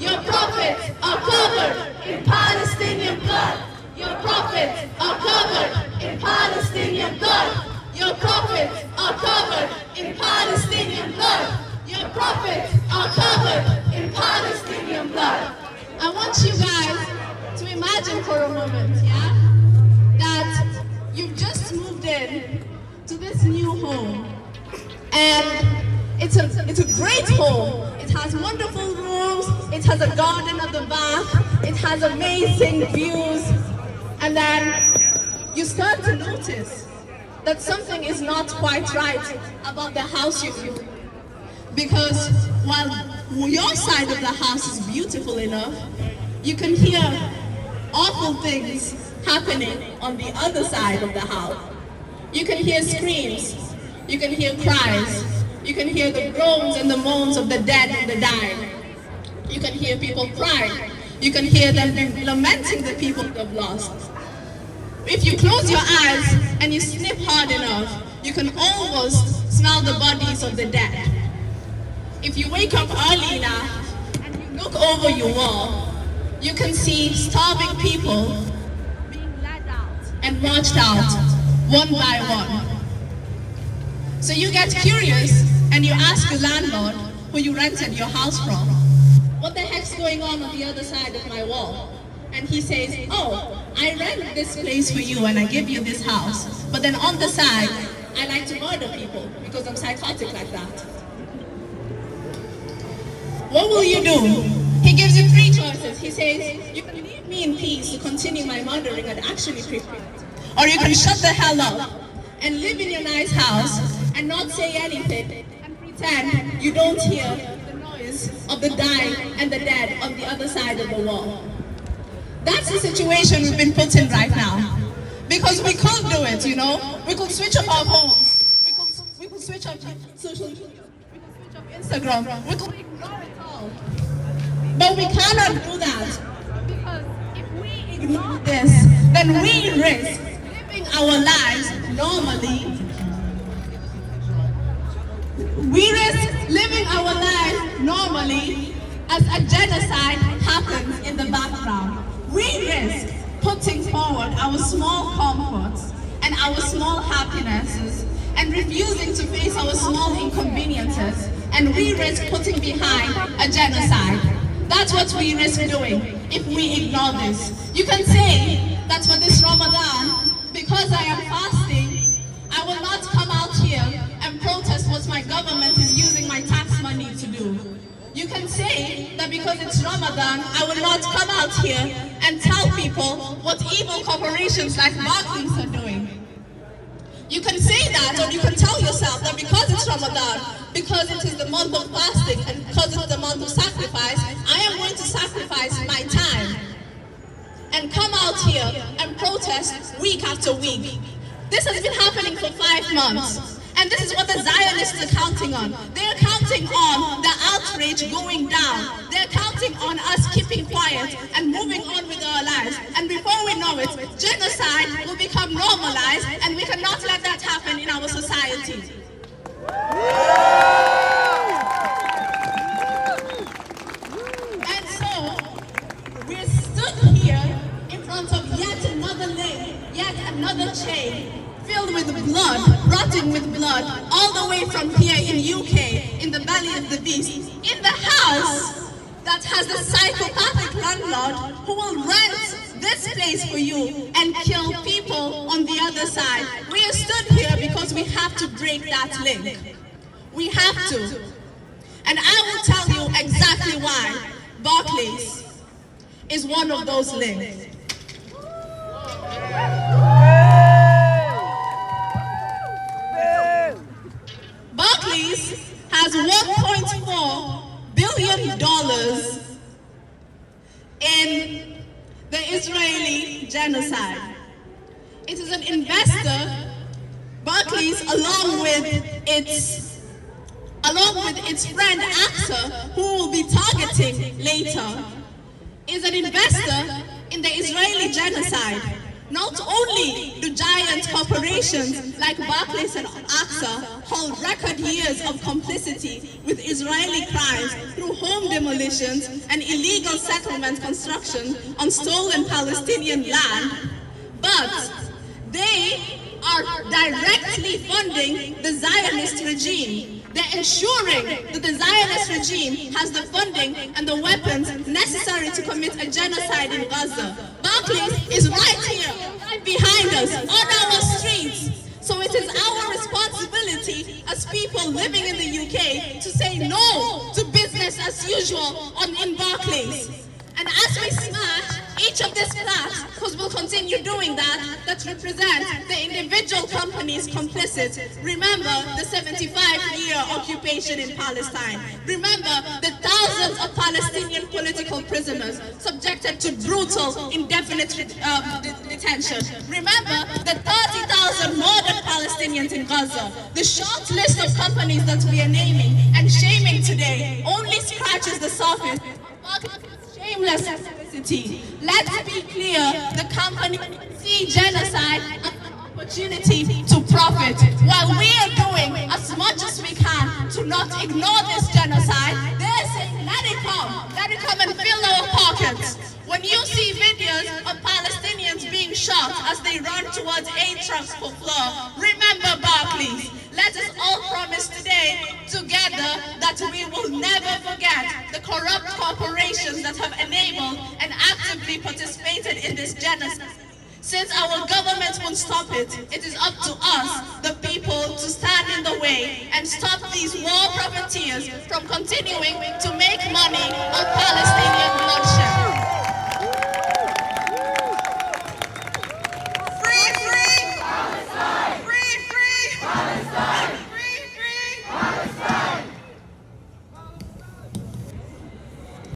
Your prophets are covered in Palestinian blood. Your prophets are covered in Palestinian blood. Your prophets are covered in Palestinian blood. Your prophets are covered in Palestinian blood. I want you guys to imagine for a moment, that you've just moved in to this new home. And it's a great home. It has wonderful rooms. It has a garden at the back. It has amazing views. And then you start to notice that something is not quite right about the house you live in. Because while your side of the house is beautiful enough, you can hear awful things happening on the other side of the house. You can hear screams. You can hear cries. You can hear the groans and the moans of the dead and the dying. You can hear people crying. You can hear them lamenting the people they've lost. If you close your eyes and you sniff hard enough, you can almost smell the bodies of the dead. If you wake up early enough and you look over your wall, you can see starving people being led out and marched out one by one. So you get curious and you ask your landlord who you rented your house from, what the heck's going on the other side of my wall? And he says, oh, I rent this place for you and I give you this house. But then on the side, I like to murder people because I'm psychotic like that. What will you do? He gives you three choices. He says, you can leave me in peace to continue my murdering and actually prepare it. Or you can shut the hell up and live in your nice house and not say anything and pretend you don't hear the noise of the dying and the dead on the other side of the wall. That's the situation we've been put in right now. Because we could do it, you know? We could switch up our phones. We could switch up social media. We could switch up Instagram. We could ignore it all. But we cannot do that. Because if we ignore this, then we risk living our lives normally. We risk living our lives normally as a genocide happens in the background. We risk putting forward our small comforts and our small happinesses and refusing to face our small inconveniences, and we risk putting behind a genocide. That's what we risk doing if we ignore this. You can say that for this Ramadan, because I am fasting, I will not come out here and protest what my government is using my tax money to do. You can say that because it's Ramadan, I will not come out here and tell people what evil corporations like Barclays are doing. You can say that, or you can tell yourself that because it's Ramadan, because it is the month of fasting, and because it's the month of sacrifice, I am going to sacrifice my time and come out here and protest week after week. This has been happening for 5 months. And this is what the Zionists are counting on. They're counting on the outrage going down. They're counting on us keeping quiet and moving on with our lives. And before we know it, genocide will become normalized, and we cannot let that happen in our society. And so, we're stood here in front of yet another link, yet another chain, filled with blood, rotting with blood, all the way from here in UK, in the belly of the beast, in the house that has the psychopathic landlord who will rent this place for you and kill people on the other side. We are stood here because we have to break that link. We have to. And I will tell you exactly why Barclays is one of those links. Barclays has $1.4 billion in the Israeli genocide. It is an investor. Barclays, along with its friend AXA, who will be targeting later, is an investor in the Israeli genocide. Not only do giant corporations like Barclays and AXA hold record years of complicity with Israeli crimes through home demolitions and illegal settlement construction on stolen Palestinian land, but they are directly funding the Zionist regime. They're ensuring that the Zionist regime has the funding and the weapons necessary to commit a genocide in Gaza. Barclays is right here, right behind us, on our streets. So it is our responsibility as people living in the UK to say no to business as usual in Barclays. And as we smash each of these flats, because we'll continue doing that represent the individual companies complicit. Remember the 75-year occupation in Palestine. Remember the thousands of Palestinian political prisoners subjected to brutal, indefinite detention. Remember the 30,000 murdered Palestinians in Gaza. The short list of companies that we are naming and shaming today only scratches the surface of shameless publicity. Let's be clear, the company see genocide as an opportunity to profit. While we are doing as much as we can to not ignore this genocide, they're saying, let it come and fill our pockets. When you see videos of Palestinians being shot as they run towards aid trucks for flour, remember Barclays. Let us all promise today together that we will never forget the corrupt corporations that have enabled and actively participated in this genocide. Since our government won't stop it, it is up to us, the people, to stand in the way and stop these war profiteers from continuing to make money on